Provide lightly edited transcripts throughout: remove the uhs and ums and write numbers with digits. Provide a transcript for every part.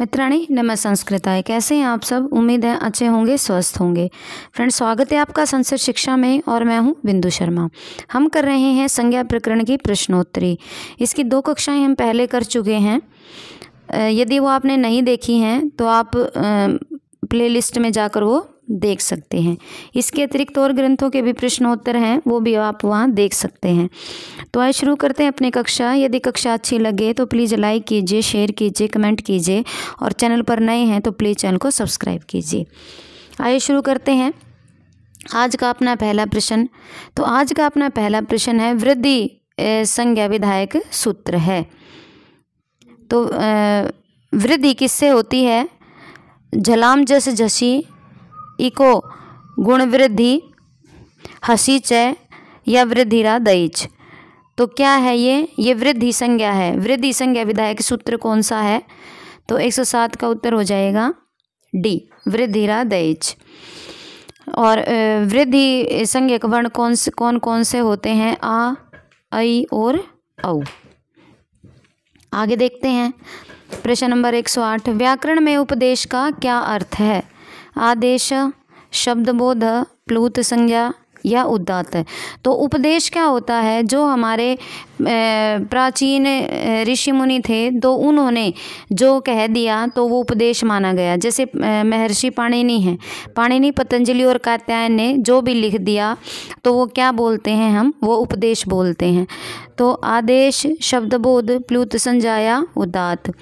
मित्राणि नमः संस्कृताय। कैसे हैं आप सब? उम्मीद है अच्छे होंगे, स्वस्थ होंगे। फ्रेंड्स, स्वागत है आपका संस्कृत शिक्षा में और मैं हूं बिंदु शर्मा। हम कर रहे हैं संज्ञा प्रकरण की प्रश्नोत्तरी। इसकी 2 कक्षाएं हम पहले कर चुके हैं। यदि वो आपने नहीं देखी हैं तो आप प्लेलिस्ट में जाकर वो देख सकते हैं। इसके अतिरिक्त और ग्रंथों के भी प्रश्नोत्तर हैं, वो भी आप वहाँ देख सकते हैं। तो आइए शुरू करते हैं अपनी कक्षा। यदि कक्षा अच्छी लगे तो प्लीज़ लाइक कीजिए, शेयर कीजिए, कमेंट कीजिए और चैनल पर नए हैं तो प्लीज़ चैनल को सब्सक्राइब कीजिए। आइए शुरू करते हैं आज का अपना पहला प्रश्न। तो आज का अपना पहला प्रश्न है वृद्धि संज्ञा विधायक सूत्र है। तो वृद्धि किससे होती है? झलाम जस झसी, इको गुण वृद्धि, हसी च या वृद्धिरा दईच। तो क्या है ये वृद्धि संज्ञा है। वृद्धि संज्ञा विधायक सूत्र कौन सा है? तो 107 का उत्तर हो जाएगा डी, वृद्धिरा दईच। और वृद्धि संज्ञक वर्ण कौन से होते हैं? आ, ऐ और औ। आगे देखते हैं प्रश्न नंबर 108। व्याकरण में उपदेश का क्या अर्थ है? आदेश, शब्दबोध, प्लूत संज्ञा या उदात्त। तो उपदेश क्या होता है? जो हमारे प्राचीन ऋषि मुनि थे तो उन्होंने जो कह दिया तो वो उपदेश माना गया। जैसे महर्षि पाणिनि हैं, पाणिनि, पतंजलि और कात्यायन ने जो भी लिख दिया तो वो क्या बोलते हैं हम? वो उपदेश बोलते हैं। तो आदेश, शब्दबोध, प्लूत संज्ञा या उदात्त।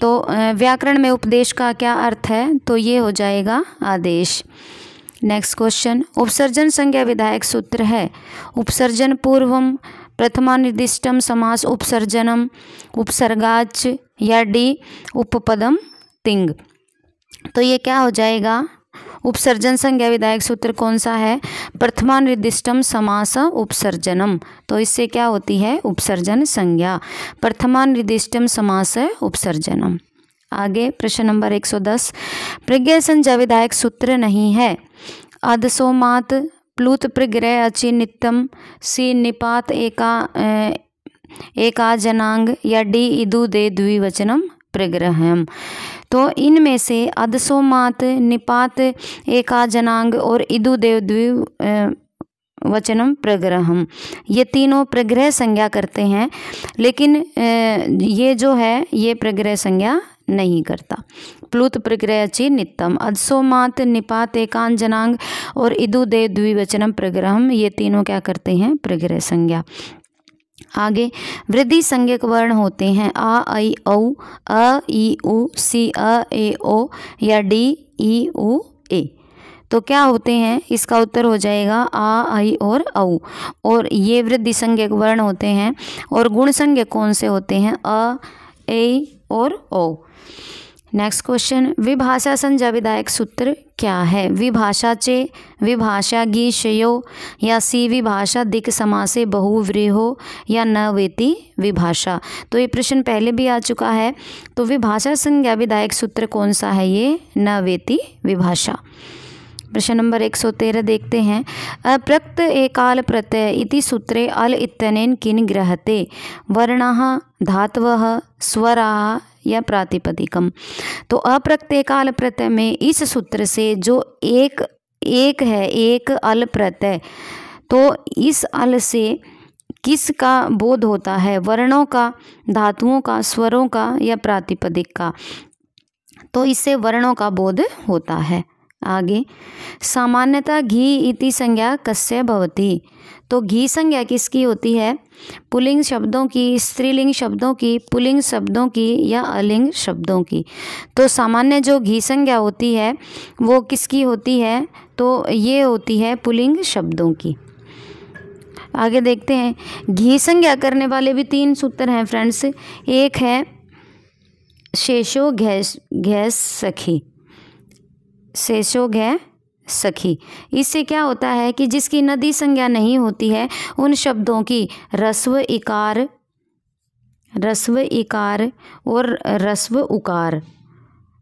तो व्याकरण में उपदेश का क्या अर्थ है? तो ये हो जाएगा आदेश। नेक्स्ट क्वेश्चन, उपसर्जन संज्ञा विधायक सूत्र है। उपसर्जन पूर्वम, प्रथमा निर्दिष्टम समास उपसर्जनम, उपसर्गाच या डी उपपदम तिंग। तो ये क्या हो जाएगा? उपसर्जन संज्ञा विधायक सूत्र कौन सा है? प्रथमा निर्दिष्टम समास उपसर्जनम। तो इससे क्या होती है? उपसर्जन संज्ञा। प्रथमा निर्दिष्टम समास उपसर्जनम। आगे प्रश्न नंबर 110। प्रज्ञा संज्ञा विधायक सूत्र नहीं है। अधसोमात, प्लूत प्रग्रह अचि नित्यम, सी निपात एका जनांग या डी इदु दे द्विवचनम प्रग्रहम। तो इनमें से अधसोमात, निपात एका जनांग और इदु देव द्विवचनम प्रग्रहम, ये तीनों प्रग्रह संज्ञा करते हैं, लेकिन ये जो है ये प्रग्रह संज्ञा नहीं करता। प्लूत प्रग्रह अचि नित्यम, अधसोमात, निपात एकान जनांग और इदु देव द्विवचनम प्रग्रहम, ये तीनों क्या करते हैं? प्रग्रह संज्ञा। आगे वृद्धि संज्ञक वर्ण होते हैं आ, ऐ, औ, अ, ई, उ, सी, अ, ए, ओ या डी, ई, उ, ए। तो क्या होते हैं? इसका उत्तर हो जाएगा आ, ऐ और औ। और ये वृद्धि संज्ञक वर्ण होते हैं। और गुण संज्ञक कौन से होते हैं? अ, ए और ओ। नेक्स्ट क्वेश्चन, विभाषा संज्ञा विधायक सूत्र क्या है? विभाषा चे, विभाषा गीशयो या सी विभाषा दिक् समासे बहुव्रीहो या न वेति विभाषा। तो ये प्रश्न पहले भी आ चुका है। तो विभाषा संज्ञा विधायक सूत्र कौन सा है? ये न वेति विभाषा। प्रश्न नंबर 113 देखते हैं। अप्रक्त एकाल प्रत्यय इति सूत्रे अल इत्यनेन किन ग्रहते? वर्णाः, धातवः, स्वराः या प्रातिपदिकम। तो अप्रक्त एकाल प्रत्यय में इस सूत्र से जो एक है, एक अल प्रत्यय, तो इस अल से किसका बोध होता है? वर्णों का, धातुओं का, स्वरों का या प्रातिपदिक का? तो इससे वर्णों का बोध होता है। आगे सामान्यतः घी इति संज्ञा कस्य भवति? तो घी संज्ञा किसकी होती है? पुल्लिंग शब्दों की, स्त्रीलिंग शब्दों की, पुल्लिंग शब्दों की या अलिंग शब्दों की। तो सामान्य जो घी संज्ञा होती है वो किसकी होती है? तो ये होती है पुल्लिंग शब्दों की। आगे देखते हैं। घी संज्ञा करने वाले भी 3 सूत्र हैं फ्रेंड्स। एक है शेषो घैस सखी, शेषो घै सखी। इससे क्या होता है कि जिसकी नदी संज्ञा नहीं होती है उन शब्दों की रस्व इकार और रस्व उकार,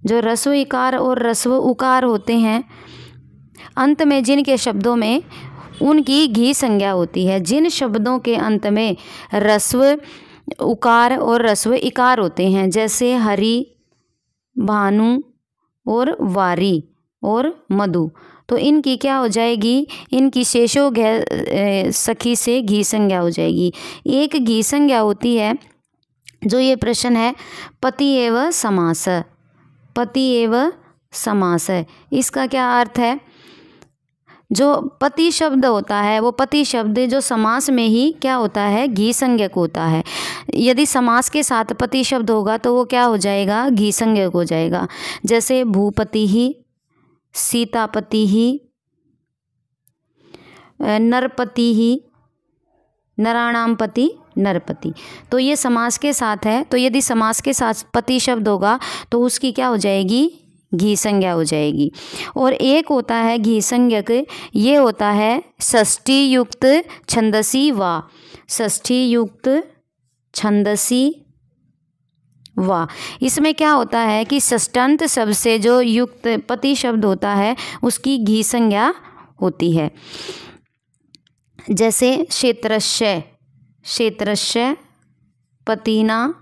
जो रस्व इकार और रस्व उकार होते हैं अंत में जिनके शब्दों में, उनकी घी संज्ञा होती है। जिन शब्दों के अंत में रस्व उकार और रस्व इकार होते हैं, जैसे हरि, भानु और वारी और मधु। तो इनकी क्या हो जाएगी, इनकी शेषो सखी से घी संज्ञा हो जाएगी। एक घी संज्ञा होती है। जो ये प्रश्न है पति एव समास, पति एव समास, इसका क्या अर्थ है? जो पति शब्द होता है वो पति शब्द जो समास में ही क्या होता है, घी संज्ञक होता है। यदि समास के साथ पति शब्द होगा तो वो क्या हो जाएगा, घी संज्ञक हो जाएगा। जैसे भूपति ही, सीतापति ही, नरपति ही, नराणाम पति, नरपति। तो ये समास के साथ है। तो यदि समास के साथ पति शब्द होगा तो उसकी क्या हो जाएगी, घी संज्ञा हो जाएगी। और एक होता है घी संज्ञक, ये होता है षष्ठी युक्त छंदसी वा, षष्ठी युक्त छंदसी वा। इसमें क्या होता है कि षष्ठांत शब्द से जो युक्त पति शब्द होता है उसकी घी संज्ञा होती है। जैसे क्षेत्रस्य, क्षेत्रस्य पतिना,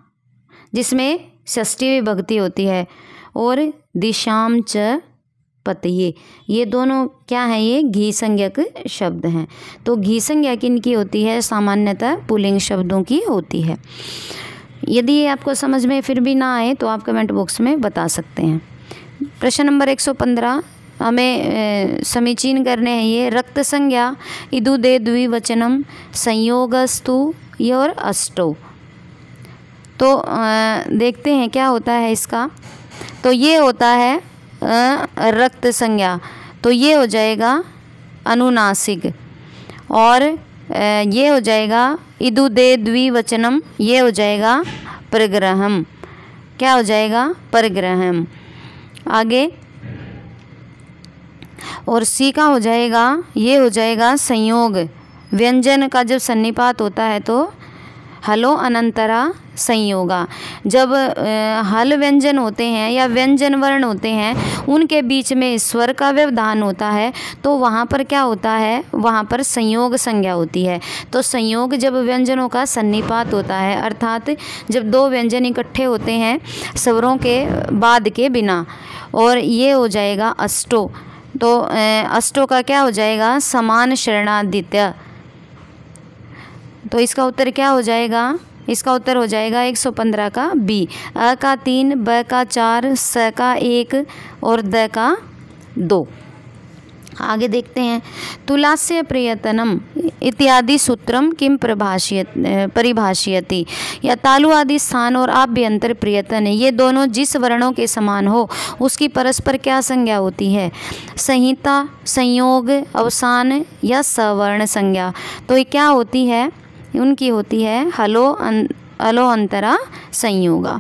जिसमें षष्ठी विभक्ति होती है, और दिशाम च पतये, ये दोनों क्या हैं, ये घी संज्ञक शब्द हैं। तो घी संज्ञा किनकी होती है, सामान्यतः पुल्लिंग शब्दों की होती है। यदि ये आपको समझ में फिर भी ना आए तो आप कमेंट बॉक्स में बता सकते हैं। प्रश्न नंबर 115 हमें समीचीन करने हैं ये। रक्त संज्ञा इदु दे द्विवचनम संयोगस्तु और अष्टो। तो देखते हैं क्या होता है इसका। तो ये होता है रक्त संज्ञा, तो ये हो जाएगा अनुनासिक, और ये हो जाएगा इदु दे द्विवचनम, ये हो जाएगा परग्रहम। क्या हो जाएगा, परग्रहम। आगे और सी का हो जाएगा, ये हो जाएगा संयोग। व्यंजन का जब सन्निपात होता है तो हलो अनंतरा संयोगा। जब हल व्यंजन होते हैं या व्यंजन वर्ण होते हैं उनके बीच में स्वर का व्यवधान होता है तो वहाँ पर क्या होता है, वहाँ पर संयोग संज्ञा होती है। तो संयोग जब व्यंजनों का सन्निपात होता है, अर्थात जब दो व्यंजन इकट्ठे होते हैं स्वरों के बाद के बिना, और ये हो जाएगा अष्टो। तो अष्टो का क्या हो जाएगा, समान शरणादित्य। तो इसका उत्तर क्या हो जाएगा, इसका उत्तर हो जाएगा 115 का बी। अ का 3, ब का 4, स का 1 और द का 2। आगे देखते हैं। तुलास्य प्रयतनम इत्यादि सूत्रम किम परिभाषयति। या तालु आदि स्थान और आभ्यंतर प्रयतन, ये दोनों जिस वर्णों के समान हो उसकी परस्पर क्या संज्ञा होती है, संहिता, संयोग, अवसान या सवर्ण संज्ञा। तो ये क्या होती है, उनकी होती है हलो अंतरा संयोगा।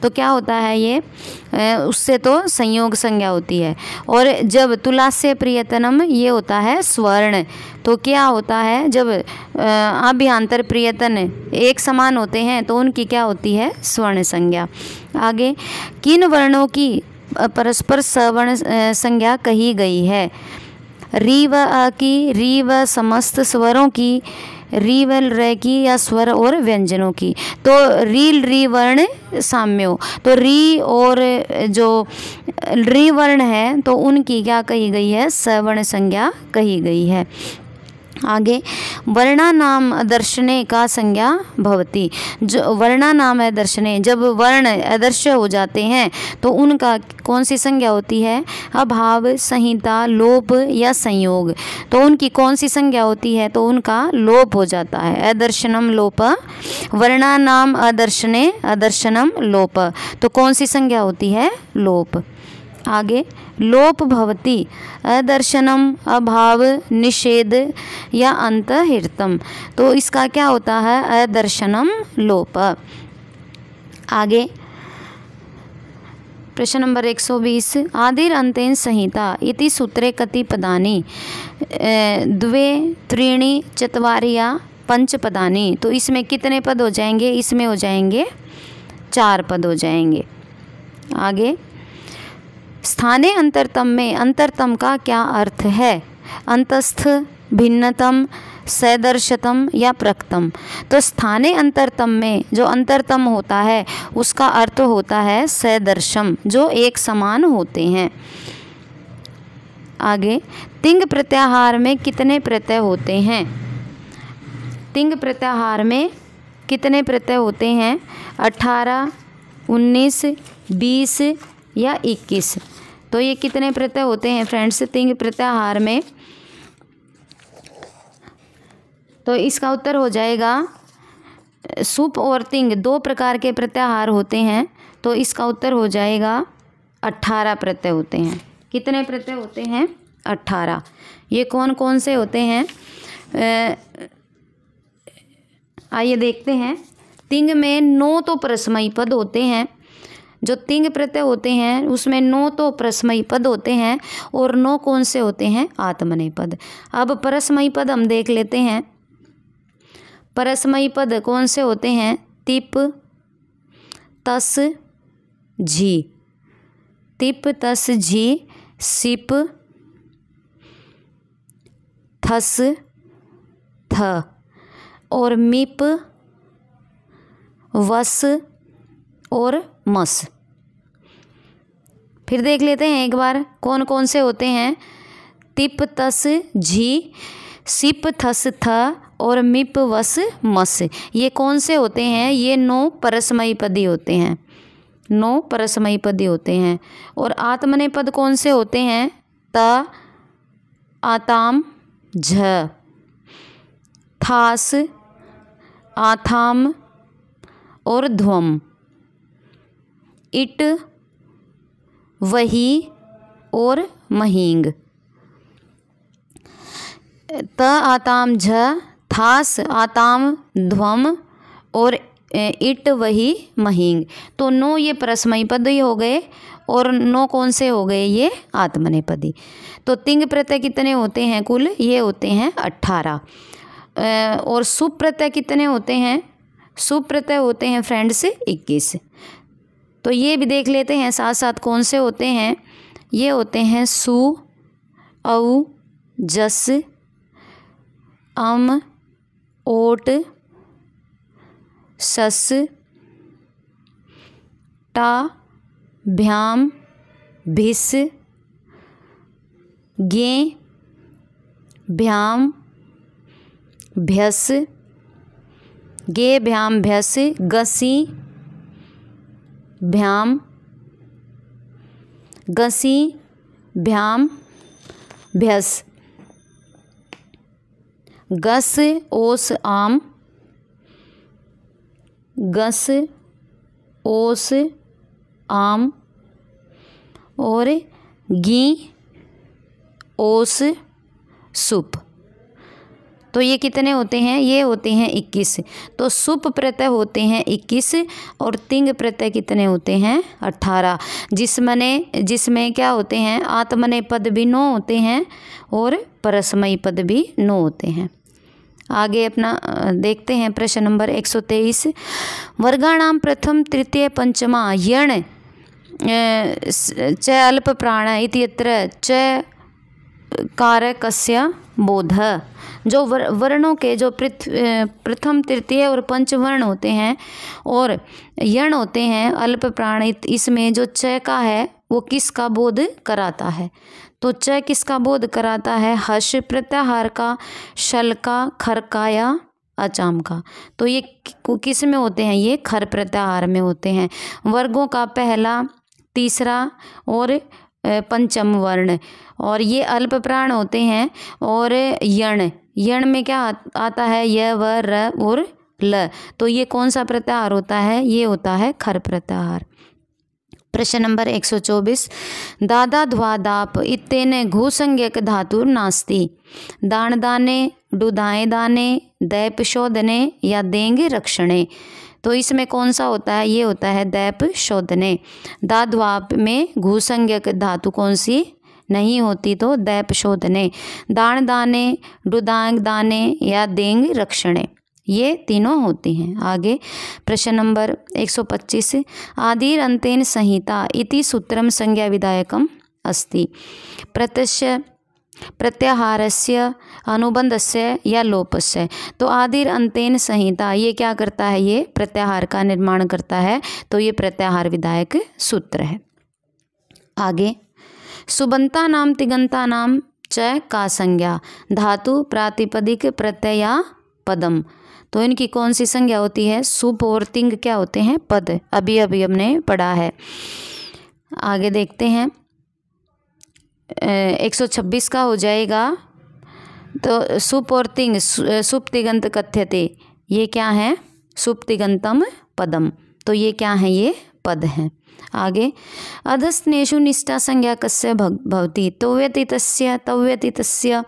तो क्या होता है ये, उससे तो संयोग संज्ञा होती है। और जब तुलास्य प्रियतनम ये होता है स्वर्ण। तो क्या होता है, जब आभ्यंतर प्रियतन एक समान होते हैं तो उनकी क्या होती है, स्वर्ण संज्ञा। आगे किन वर्णों की परस्पर सवर्ण संज्ञा कही गई है। री व अ की, री व समस्त स्वरों की, री व र की या स्वर और व्यंजनों की। तो री वर्ण साम्यो, तो री और जो री वर्ण है तो उनकी क्या कही गई है, सवर्ण संज्ञा कही गई है। आगे वर्णानाम अदर्शने का संज्ञा भवति। जो वर्णानाम अदर्शने, जब वर्ण अदर्श्य हो जाते हैं तो उनका कौन सी संज्ञा होती है, अभाव, संहिता, लोप या संयोग। तो उनकी कौन सी संज्ञा होती है, तो उनका लोप हो जाता है। अदर्शनम लोप, वर्णानाम अदर्शने अदर्शनम लोप। तो कौन सी संज्ञा होती है, लोप। आगे लोप भवति अदर्शनम, अभाव, निषेध या अंतहिर्तम। तो इसका क्या होता है, अदर्शनम लोप। आगे प्रश्न नंबर 120। आदिर अंतेन संहिता इति सूत्रे कति पदानि, द्वे, त्रीणि, चत्वारि या पंच पदानि। तो इसमें कितने पद हो जाएंगे, इसमें हो जाएंगे 4 पद हो जाएंगे। आगे स्थाने अंतरतम में अंतरतम का क्या अर्थ है, अंतस्थ, भिन्नतम, सदर्शतम या प्रकृतम। तो स्थाने अंतरतम में जो अंतरतम होता है उसका अर्थ होता है सदर्शम, जो एक समान होते हैं। आगे, तिंग प्रत्याहार में कितने प्रत्यय होते हैं? तिंग प्रत्याहार में कितने प्रत्यय होते हैं? 18, 19, 20 या 21। तो ये कितने प्रत्यय होते हैं फ्रेंड्स तिंग प्रत्याहार में? तो इसका उत्तर हो जाएगा, सुप और तिंग 2 प्रकार के प्रत्याहार होते हैं, तो इसका उत्तर हो जाएगा 18 प्रत्यय होते हैं। कितने प्रत्यय होते हैं? 18। ये कौन कौन से होते हैं? आइए देखते हैं। तिंग में 9 तो परस्मयी पद होते हैं। जो तिंग प्रत्यय होते हैं उसमें 9 तो परस्मयी पद होते हैं और 9 कौन से होते हैं? आत्मनेय पद। अब परस्मयी पद हम देख लेते हैं। परस्मयी पद कौन से होते हैं? तिप, तस, झी। तिप, तस, झी, सिप, थस, थ और मिप, वस और मस। फिर देख लेते हैं एक बार कौन कौन से होते हैं। तिप, तस, झी, सिप, थस, थ और मिप, वस, मस। ये कौन से होते हैं? ये 9 परस्मयी पदी होते हैं। 9 परस्मयी पदी होते हैं। और आत्मनेय पद कौन से होते हैं? त, आताम, झ, थास, आथाम और ध्वम, इट, वही और महींग। त, आताम, झ, थास, आताम, ध्वम और इट, वही, महींग। तो 9 ये परस्मयी पद ही हो गए और 9 कौन से हो गए? ये आत्मनेय पदी। तो तिंग प्रत्यय कितने होते हैं कुल? ये होते हैं 18। और सुप प्रत्यय कितने होते हैं? सुप प्रत्यय होते हैं फ्रेंड्स 21। तो ये भी देख लेते हैं साथ साथ कौन से होते हैं। ये होते हैं सु, औ, जस, अम, ओट, सस, टा, भ्याम, भिस, गे, भ्याम, भ्यस, गे, भ्याम, भ्यस, गसी, भ्याम, गसी, भ्याम, भ्यस, गस, ओस, आम, गस, ओस, आम और गी, ओस, सुप। तो ये कितने होते हैं? ये होते हैं 21। तो सुप प्रत्यय होते हैं 21 और तिंग प्रत्यय कितने होते हैं? 18। जिसमें क्या होते हैं? आत्मनेय पद भी 9 होते हैं और परस्मयी पद भी 9 होते हैं। आगे अपना देखते हैं प्रश्न नंबर 123। वर्गाणाम प्रथम तृतीय पंचमा यण च अल्प प्राण इत्यत्र च कारकस्य बोध। जो वर्णों के जो प्रथम तृतीय और पंच वर्ण होते हैं और यण होते हैं अल्प प्राणित, इसमें जो च का है वो किसका बोध कराता है? तो च किसका बोध कराता है? हर्ष प्रत्याहार का, शल का, खर का या अचाम का। तो ये किस में होते हैं? ये खर प्रत्याहार में होते हैं। वर्गों का पहला, तीसरा और पंचम वर्ण, और ये अल्प प्राण होते हैं। और यण में क्या आता है? य, व, र और ल। तो ये कौन सा प्रत्याहार होता है? ये होता है खर प्रत्याहार। प्रश्न नंबर 124। दादा ध्वा दाप इत्तेन घुसंज्ञक धातुर नास्ति। दान दाने, डुदाए दाने, दैप शोधने या देंगे रक्षणे। तो इसमें कौन सा होता है? ये होता है दैप शोधने। दाद्वाप में घुसंज्ञक धातु कौन सी नहीं होती? तो दैप शोधने। दान दाने, डुदांग दाने या देंग रक्षणे, ये तीनों होती हैं। आगे प्रश्न नंबर 125। आदिर अंतेन संहिता इति सूत्रम संज्ञा विधायकम अस्ति। प्रत्यक्ष प्रत्याहारस्य, अनुबंधस्य या लोपस्य। तो आदिर अंतेन संहिता, ये क्या करता है, ये प्रत्याहार का निर्माण करता है, तो ये प्रत्याहार विधायक सूत्र है। आगे, सुबंता नाम तिगंता नाम च का संज्ञा, धातु प्रातिपदिक प्रत्यय पदम। तो इनकी कौन सी संज्ञा होती है, सुप और तिंग क्या होते हैं, पद। अभी अभी हमने पढ़ा है। आगे देखते हैं, 126 का हो जाएगा। तो सुप और तिंग, सुप तिगंत कथ्यते, ये क्या है, सुप तिगंतम पदम। तो ये क्या है, ये पद हैं। आगे, अधस्नेषु निष्ठा संज्ञा कस्य भवति, तव्यति तस्य, तव्यति तस्य,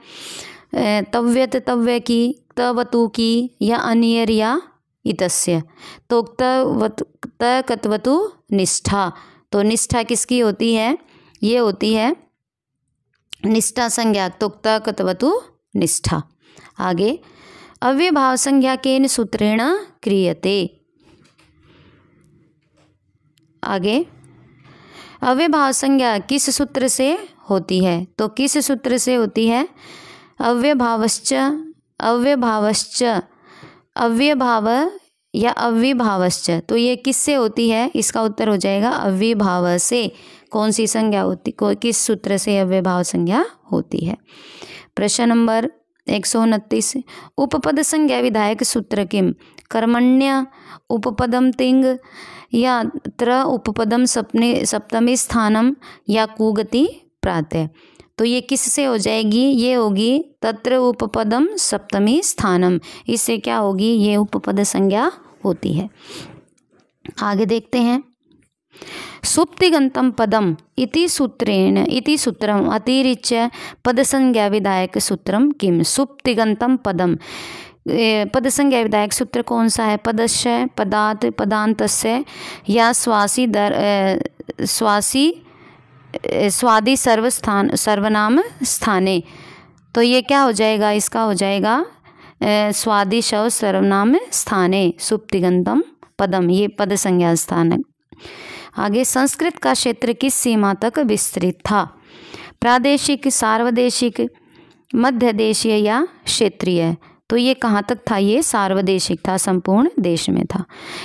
तव्यत तव्य की, तवतु की, या अनियर या इतस्य। तो तकत्वतु निष्ठा। तो निष्ठा किसकी होती है, ये होती है निष्ठा संज्ञा, तो तकत्वतु निष्ठा। आगे, अव्यभाव संज्ञा केन सूत्रेण क्रियते। आगे, अव्यभाव संज्ञा किस सूत्र से होती है, तो किस सूत्र से होती है, अव्यभावश्च, अव्यभावश्च, अव्यभाव या अविभावश्च। तो ये किससे होती है, इसका उत्तर हो जाएगा अविभाव से। कौन सी संज्ञा होती, किस सूत्र से अव्यभाव संज्ञा होती है। प्रश्न नंबर 129, उपपद संज्ञा विधायक सूत्र किम, कर्मण्य उपपदम तिंग, या त्र उपपदम सप्तमी स्थानम, या कुगति प्रातः। तो ये किससे हो जाएगी, ये होगी तत्र उपपदम सप्तमी स्थानम। इससे क्या होगी, ये उपपद संज्ञा होती है। आगे देखते हैं, सुप्तिगंतम पदम इति सूत्रेण, इति सूत्रम अतिरिच्य पद संज्ञा विधायक सूत्रम किम। सुप्तिगंतम पदम, पद संज्ञा विधायक सूत्र कौन सा है, पदस्य, पदात, पदांतस्य, या स्वासी स्वादि सर्वनाम स्थाने। तो ये क्या हो जाएगा, इसका हो जाएगा स्वादि शव सर्वनाम स्थाने, सुप्तिगंतम पदम, ये पद संज्ञा स्थान है। आगे, संस्कृत का क्षेत्र किस सीमा तक विस्तृत था, प्रादेशिक, सार्वदेशिक, मध्य देशीय या क्षेत्रीय। तो ये कहाँ तक था, ये सार्वदेशिक था, संपूर्ण देश में था।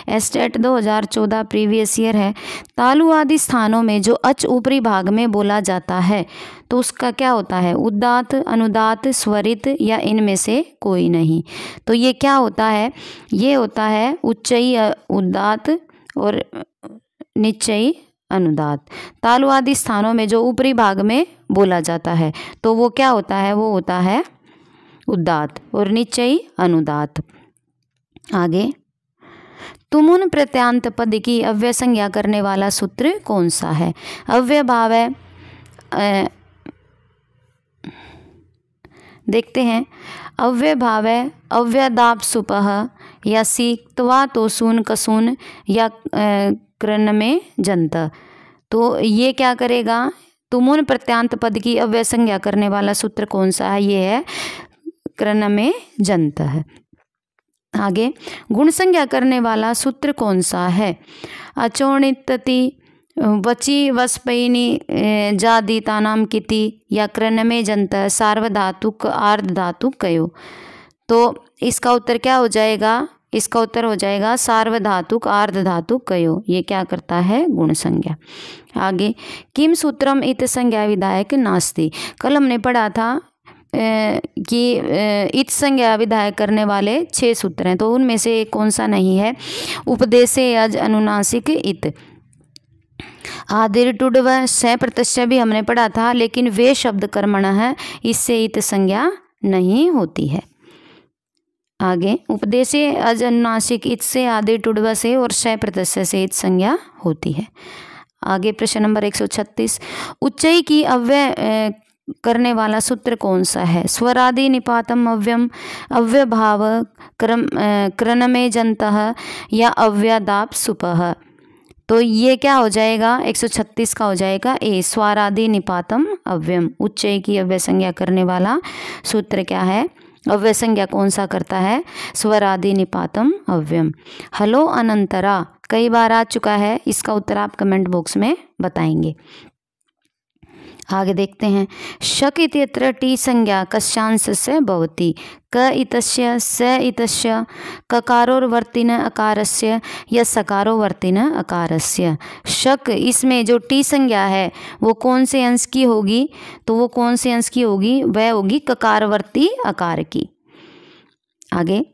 एस्टेट 2014 प्रीवियस ईयर है। तालु आदि स्थानों में जो अच ऊपरी भाग में बोला जाता है, तो उसका क्या होता है, उदात्त, अनुदात्त, स्वरित, या इनमें से कोई नहीं। तो ये क्या होता है, ये होता है उच्चई उदात्त और निश्चयी अनुदात्त। तालु आदि स्थानों में जो ऊपरी भाग में बोला जाता है, तो वो क्या होता है, वो होता है उदात्त और निश्चयी अनुदात्त। आगे, तुमुन प्रत्यांत पद की अव्यय संज्ञा करने वाला सूत्र कौन सा है, अव्यय भाव है। देखते हैं, अव्यय भाव है अव्यदाप सुपह, या सीक्त्वा तोसून कसून, या कृन में जंत। तो ये क्या करेगा, तुमुन प्रत्यांत पद की अव्यय संज्ञा करने वाला सूत्र कौन सा है, ये है कृन में जंत है। आगे, गुण संज्ञा करने वाला सूत्र कौन सा है, अचोणितति, वची वस्पयिनी जादीता नाम किति, या कृन में जंत, सार्वधातुक, आर्ध धातुक कयो। तो इसका उत्तर क्या हो जाएगा, इसका उत्तर हो जाएगा सार्वधातुक, आर्ध धातुक कयो। ये क्या करता है, गुण संज्ञा। आगे, किम सूत्रम इत संज्ञा विधायक नास्ति। कल हमने पढ़ा था कि इत संज्ञा विधायक करने वाले 6 सूत्र हैं, तो उनमें से एक कौन सा नहीं है, उपदेशे अज अनुनासिक इत। आदिर टुडव स प्रत्यय भी हमने पढ़ा था, लेकिन वे शब्द कर्मण है, इससे इत संज्ञा नहीं होती है। आगे, उपदेशे अज अनुनासिक इत से आदिर टुडव से और स प्रत्यय से इत संज्ञा होती है। आगे, प्रश्न नंबर 136, उच्चई की अव्यय करने वाला सूत्र कौन सा है, स्वरादि निपातम अव्यम, अव्यभाव, कृन में जंतः, या अव्यदाप सुपह। तो ये क्या हो जाएगा, 136 का हो जाएगा ए, स्वारादि निपातम अव्यम। उच्चई की अव्यय संज्ञा करने वाला सूत्र क्या है, अव्यय संज्ञा कौन सा करता है, स्वरादि निपातम अव्यम। हलो अनंतरा कई बार आ चुका है, इसका उत्तर आप कमेंट बॉक्स में बताएंगे। आगे देखते हैं। शक इत्यत्र टी संज्ञा कस्यांशस्य भवति। क इतस्य स इतस्य ककारोवर्तिन अकारस्य या सकारोवर्तिन अकारस्य। शक, इसमें जो टी संज्ञा है वो कौन से अंश की होगी? तो वो कौन से अंश की होगी? वह होगी ककारवर्ती आकार की। आगे,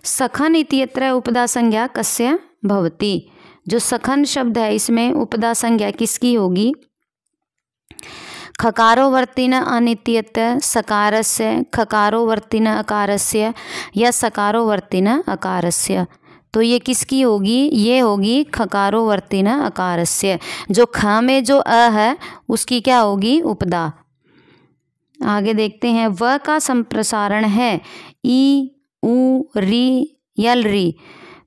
सखन इत्यत्र उपदा संज्ञा कस्य भवति। जो सखन शब्द है इसमें उपदा संज्ञा किसकी होगी? खकारोवर्तिन अनित्यत सकारस्य, खकारोवर्तिन अकारस्य या सकारोवर्तिन अकारस्य। तो ये किसकी होगी? ये होगी खकारोवर्तिन अकारस्य। जो ख में जो अ है उसकी क्या होगी? उपदा। आगे देखते हैं। व का संप्रसारण है ई उ री यल री।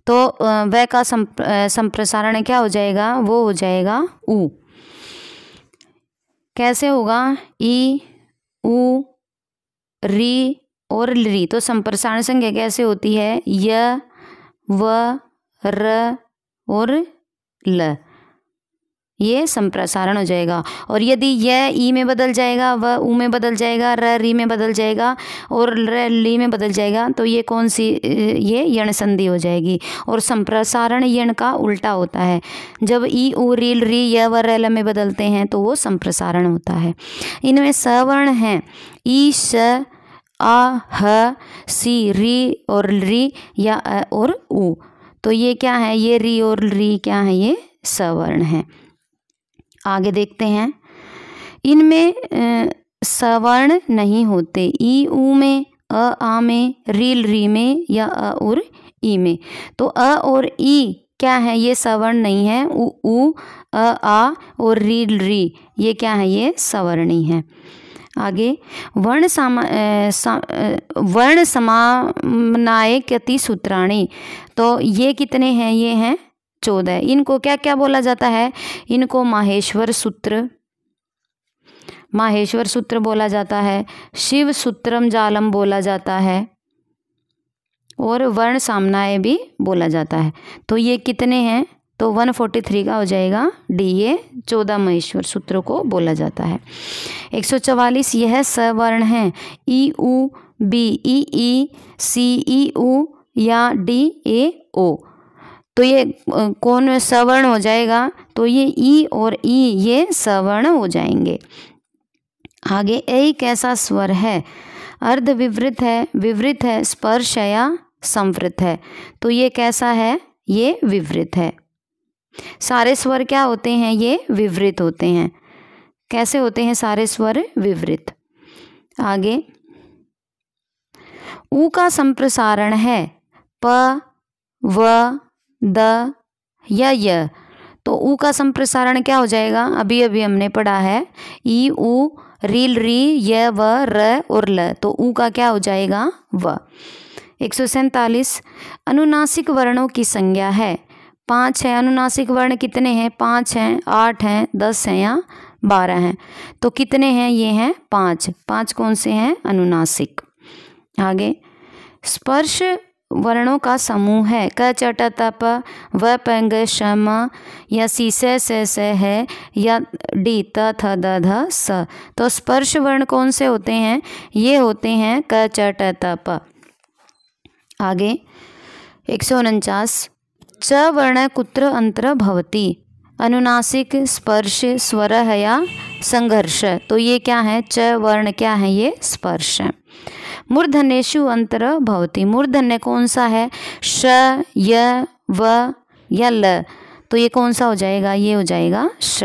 तो व का संप्रसारण क्या हो जाएगा? वो हो जाएगा उ। कैसे होगा? ई उ री और री। तो संप्रसारण संज्ञा कैसे होती है? य व र और ल, ये संप्रसारण हो जाएगा। और यदि यह ई में बदल जाएगा, व उ में बदल जाएगा, र री में बदल जाएगा और र ली में बदल जाएगा तो ये कौन सी? ये यण संधि हो जाएगी। और संप्रसारण यण का उल्टा होता है। जब ई उ री री य व र ल में बदलते हैं तो वो संप्रसारण होता है। इनमें सवर्ण हैं ई श आ ह सी री और री या अ और उ। तो ये क्या है? ये री और री क्या है? ये सवर्ण है। आगे देखते हैं। इनमें सवर्ण नहीं होते। ई उ में, अ आ में, रील री में या अ और ई में। तो अ और ई क्या है? ये सवर्ण नहीं है। उ अ आ और रील री ये क्या है? ये सवर्णी है। आगे, वर्ण समाम्नाय कति सूत्राणि। तो ये कितने हैं? ये हैं 14। इनको क्या क्या बोला जाता है? इनको माहेश्वर सूत्र, माहेश्वर सूत्र बोला जाता है, शिव सूत्रम जालम बोला जाता है और वर्ण सामनाय भी बोला जाता है। तो ये कितने हैं? तो 143 का हो जाएगा डी। ये 14 महेश्वर सूत्रों को बोला जाता है। 144 यह सवर्ण है ई उ बी ई ई सी ई उ या डी ए ओ। तो ये कौन सवर्ण हो जाएगा? तो ये ई और ई ये सवर्ण हो जाएंगे। आगे, ए कैसा स्वर है? अर्ध विवृत है, विवृत है, स्पर्श है या संवृत है? तो ये कैसा है? ये विवृत है। सारे स्वर क्या होते हैं? ये विवृत होते हैं। कैसे होते हैं सारे स्वर? विवृत। आगे, उ का संप्रसारण है प व द या य। तो उ का संप्रसारण क्या हो जाएगा? अभी अभी हमने पढ़ा है ई उ रील री य व र और ल। तो उ का क्या हो जाएगा? व। 147 अनुनासिक वर्णों की संज्ञा है 5 है। अनुनासिक वर्ण कितने हैं? 5 हैं, 8 हैं, 10 हैं या 12 हैं। तो कितने हैं? ये हैं 5। 5 कौन से हैं? अनुनासिक। आगे, स्पर्श वर्णों का समूह है क च ट त प व प ग श म या सी से है या डी त थ द ध स। तो स्पर्श वर्ण कौन से होते हैं? ये होते हैं क च ट त प। आगे, 149 च वर्ण कुत्र अंतर भवति। अनुनासिक, स्पर्श, स्वर है या संघर्ष। तो ये क्या है? च वर्ण क्या है? ये स्पर्श है। मूर्धन्येषु अंतर भवति। मूर्धन्य कौन सा है? श य व या ल। तो ये कौन सा हो जाएगा? ये हो जाएगा श।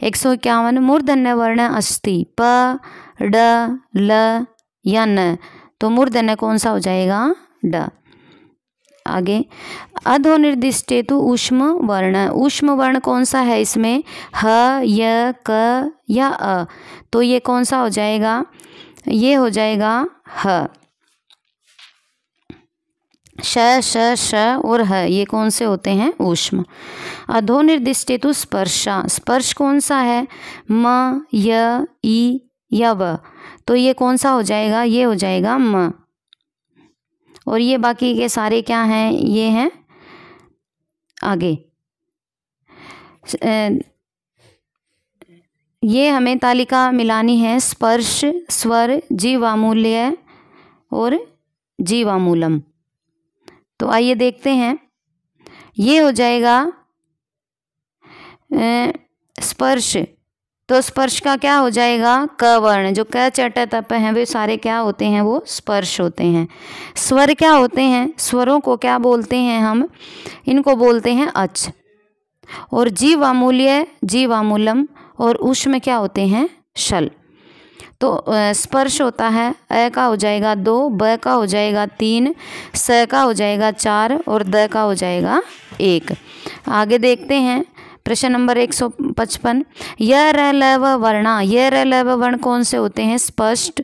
151 मूर्धन्य वर्ण अस्ति प ड ल या न। तो मूर्धन्य कौन सा हो जाएगा? ड। आगे, अधोनिर्दिष्टेतु ऊष्म वर्ण। ऊष्म वर्ण कौन सा है इसमें? ह य क या अ। तो ये कौन सा हो जाएगा? ये हो जाएगा ह। श श श और ह ये कौन से होते हैं? ऊष्म। अधोनिर्दिष्टेतु स्पर्शा। स्पर्श कौन सा है? म य ई या व। तो ये कौन सा हो जाएगा? ये हो जाएगा म। और ये बाकी के सारे क्या हैं? ये हैं आगे ये हमें तालिका मिलानी है, स्पर्श, स्वर, जीवामूल्य और जीवामूलम। तो आइए देखते हैं। ये हो जाएगा स्पर्श। तो स्पर्श का क्या हो जाएगा, क वर्ण। जो क चट तप हैं वे सारे क्या होते हैं, वो स्पर्श होते हैं। स्वर क्या होते हैं, स्वरों को क्या बोलते हैं हम, इनको बोलते हैं अच। और जीवामूल्य, जीवामूलम और उष में क्या होते हैं, शल। तो स्पर्श होता है, अ का हो जाएगा 2, ब का हो जाएगा 3, स का हो जाएगा 4 और द का हो जाएगा 1। आगे देखते हैं प्रश्न नंबर 155। य र ल व वर्णा। य र ल व वर्ण कौन से होते हैं, स्पष्ट,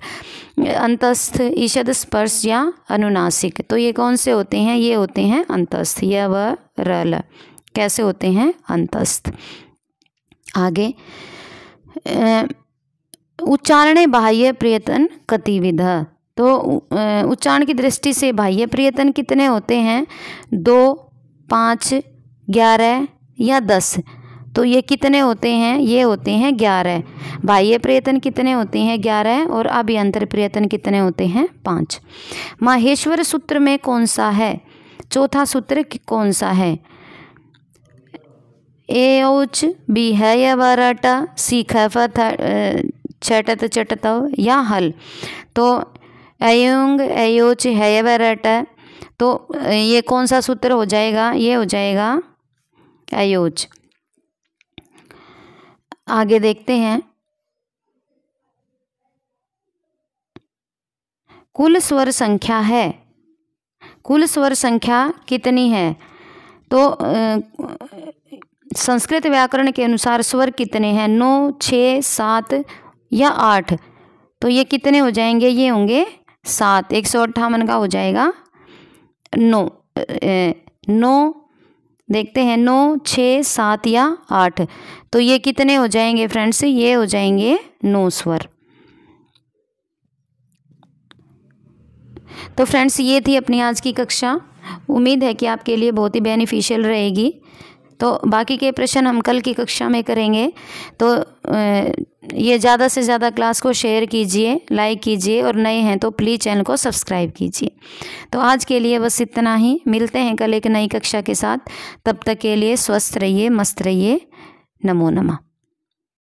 अंतस्थ, ईषद स्पर्श या अनुनासिक। तो ये कौन से होते हैं, ये होते हैं अंतस्थ। य व र ल कैसे होते हैं, अंतस्थ। आगे उच्चारणे बाह्य प्रयत्न कतिविध। तो उच्चारण की दृष्टि से बाह्य प्रयत्न कितने होते हैं, 2, 5, 11 या 10। तो ये कितने होते हैं, ये होते हैं 11। बाह्य प्रयत्न कितने होते हैं, 11 और अभ्यंतर प्रयत्न कितने होते हैं, 5। माहेश्वर सूत्र में कौन सा है, चौथा सूत्र कौन सा है, ए औच, बी है या वरट, सी खफ चटत चटतव या हल। तो अयुंग, अयोच, है वरट। तो ये कौन सा सूत्र हो जाएगा, ये हो जाएगा अयोच। आगे देखते हैं। कुल स्वर संख्या है, कुल स्वर संख्या कितनी है। तो संस्कृत व्याकरण के अनुसार स्वर कितने हैं, 9, 6, 7 या 8। तो ये कितने हो जाएंगे, ये होंगे 7। 158 का हो जाएगा 9। देखते हैं 9, 6, 7 या 8। तो ये कितने हो जाएंगे फ्रेंड्स, ये हो जाएंगे 9 स्वर। तो फ्रेंड्स ये थी अपनी आज की कक्षा। उम्मीद है कि आपके लिए बहुत ही बेनिफिशियल रहेगी। तो बाकी के प्रश्न हम कल की कक्षा में करेंगे। तो ये ज़्यादा से ज़्यादा क्लास को शेयर कीजिए, लाइक कीजिए और नए हैं तो प्लीज़ चैनल को सब्सक्राइब कीजिए। तो आज के लिए बस इतना ही। मिलते हैं कल एक नई कक्षा के साथ। तब तक के लिए स्वस्थ रहिए, मस्त रहिए। नमो नमः।